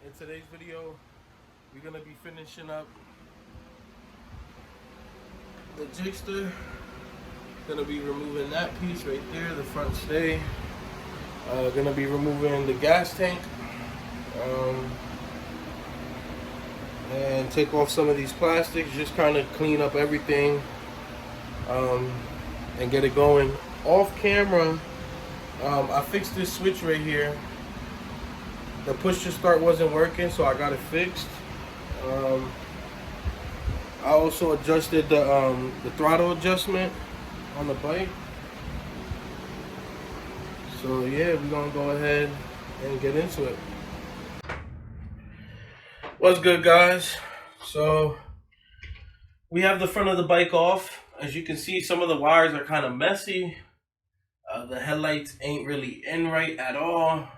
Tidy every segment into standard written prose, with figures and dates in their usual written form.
In today's video, we're gonna be finishing up the jigster. Gonna be removing that piece right there, the front stay. Gonna be removing the gas tank, and take off some of these plastics. Just kind of clean up everything, and get it going. Off camera, I fixed this switch right here. The push to start wasn't working, so I got it fixed. I also adjusted the throttle adjustment on the bike. So yeah, we're gonna go ahead and get into it. What's good, guys? So we have the front of the bike off. As you can see, some of the wires are kind of messy. The headlights ain't really in right at all.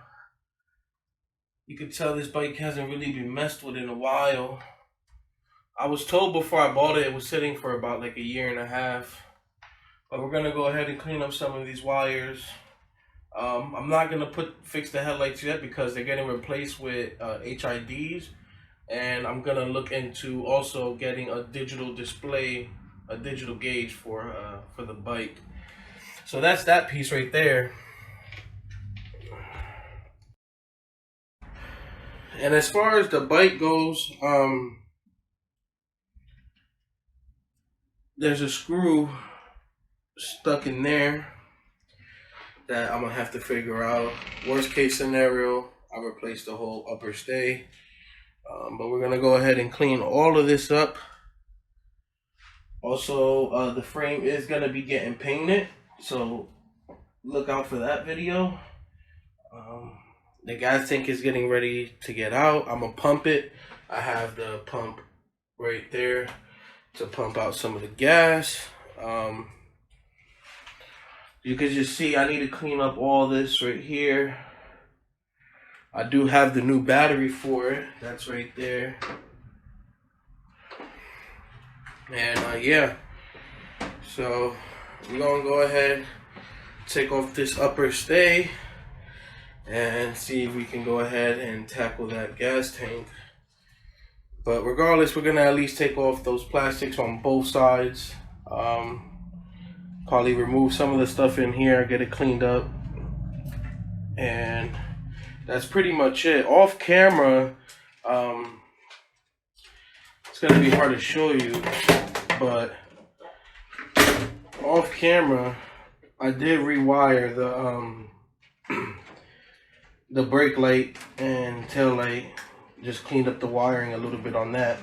You can tell this bike hasn't really been messed with in a while. I was told before I bought it, it was sitting for about like a year and a half. But we're gonna go ahead and clean up some of these wires. I'm not gonna fix the headlights yet because they're getting replaced with HIDs, and I'm gonna look into also getting a digital display, a digital gauge for the bike. So that's that piece right there. And as far as the bike goes, there's a screw stuck in there that I'm gonna have to figure out. Worst case scenario, I replace the whole upper stay. But we're gonna go ahead and clean all of this up. Also, the frame is gonna be getting painted, so look out for that video. The gas tank is getting ready to get out. I'm gonna pump it. I have the pump right there to pump out some of the gas. You can just see I need to clean up all this right here. I do have the new battery for it. That's right there. And yeah, so we're gonna go ahead, take off this upper stay, and see if we can go ahead and tackle that gas tank. But regardless, we're gonna at least take off those plastics on both sides. Probably remove some of the stuff in here, get it cleaned up, and that's pretty much it. Off camera, it's gonna be hard to show you, but off camera, I did rewire the brake light and tail light. Just cleaned up the wiring a little bit on that.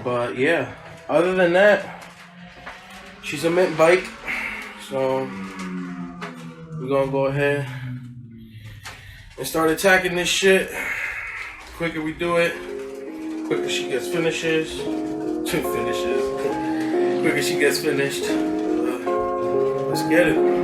But yeah, other than that, she's a mint bike, so we're gonna go ahead and start attacking this shit. Quicker we do it, quicker she gets finishes. Quicker she gets finished. Let's get it.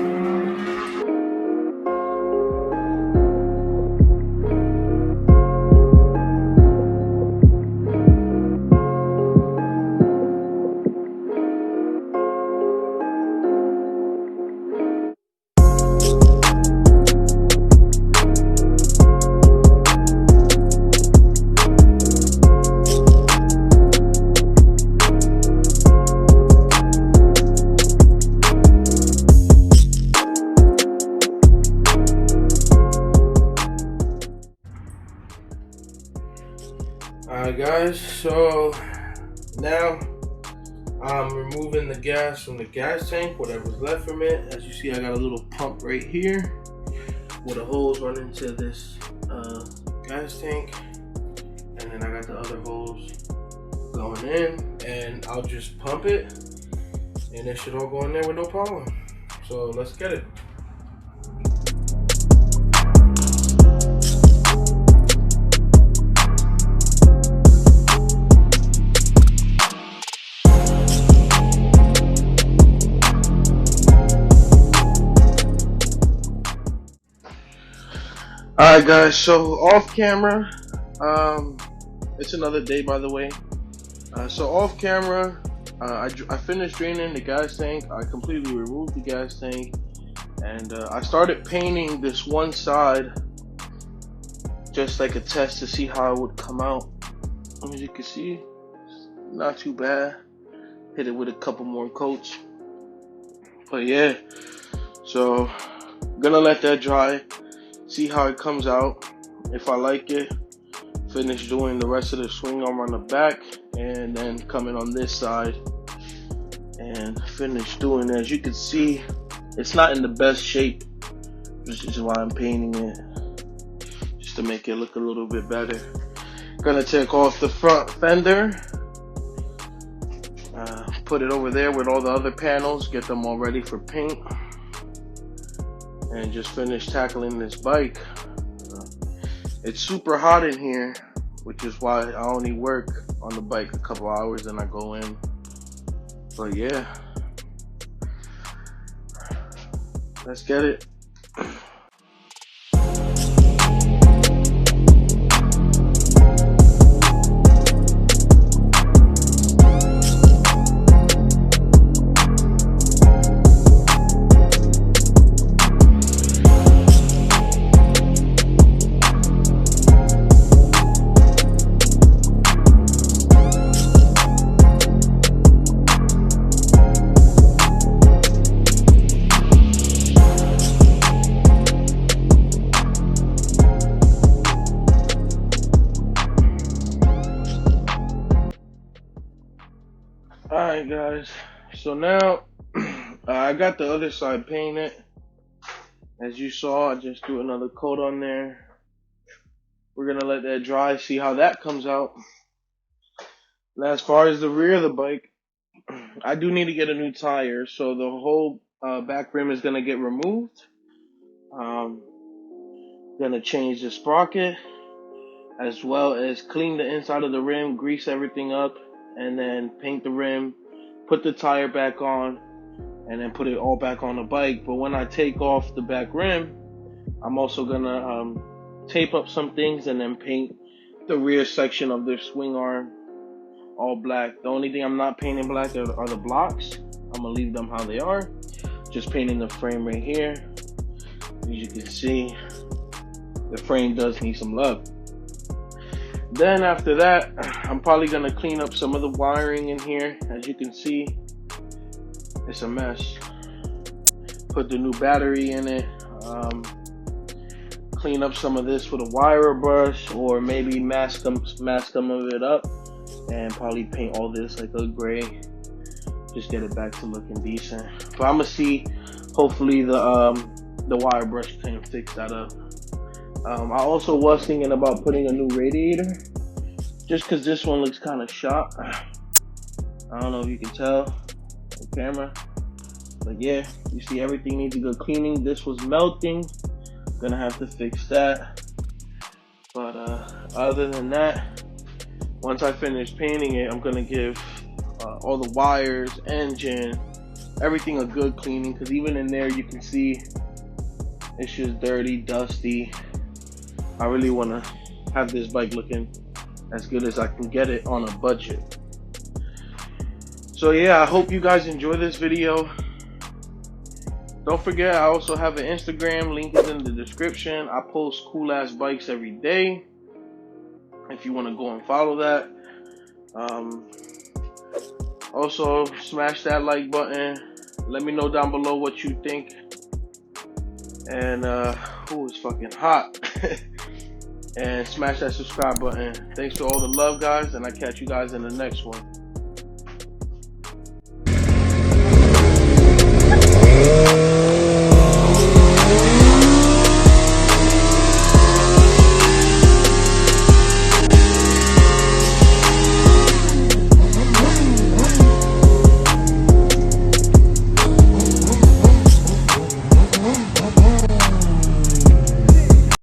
Alright guys, so now I'm removing the gas from the gas tank, whatever's left from it. As you see, I got a little pump right here where the hose run into this gas tank, and then I got the other hose going in, and I'll just pump it and it should all go in there with no problem. So let's get it. Alright guys, so off camera, it's another day by the way. So off camera, I finished draining the gas tank. I completely removed the gas tank, and I started painting this one side just like a test to see how it would come out. As you can see, not too bad. Hit it with a couple more coats. But yeah, so gonna let that dry, see how it comes out. If I like it, finish doing the rest of the swing arm on the back, and then coming on this side and finish doing it. As you can see, it's not in the best shape, which is why I'm painting it, just to make it look a little bit better. Gonna take off the front fender, put it over there with all the other panels, get them all ready for paint, and just finish tackling this bike. It's super hot in here, which is why I only work on the bike a couple hours and I go in. But yeah, let's get it. Alright guys, so now I got the other side painted. As you saw, I just threw another coat on there. We're gonna let that dry, see how that comes out. Now as far as the rear of the bike, I do need to get a new tire, so the whole back rim is gonna get removed. Gonna change the sprocket, as well as clean the inside of the rim, grease everything up, and then paint the rim, put the tire back on, and then put it all back on the bike. But when I take off the back rim, I'm also gonna tape up some things and then paint the rear section of the swing arm all black. The only thing I'm not painting black are the blocks. I'm gonna leave them how they are. Just painting the frame right here. As you can see, the frame does need some love. Then after that, I'm probably gonna clean up some of the wiring in here. As you can see, it's a mess. Put the new battery in it. Clean up some of this with a wire brush, or maybe mask some of it up, and probably paint all this like a gray. Just get it back to looking decent. But I'm gonna see. Hopefully the wire brush can fix that up. I also was thinking about putting a new radiator, just because this one looks kind of shot. I don't know if you can tell on camera, but yeah, you see everything needs a good cleaning. This was melting, gonna have to fix that. But other than that, once I finish painting it, I'm gonna give all the wires, engine, everything a good cleaning, because even in there you can see it's just dirty, dusty. I really want to have this bike looking as good as I can get it on a budget. So yeah, I hope you guys enjoy this video. Don't forget, I also have an Instagram, link is in the description. I post cool ass bikes every day, if you want to go and follow that. Also, smash that like button. Let me know down below what you think. And it's fucking hot. And smash that subscribe button. Thanks for all the love, guys, and I catch you guys in the next one.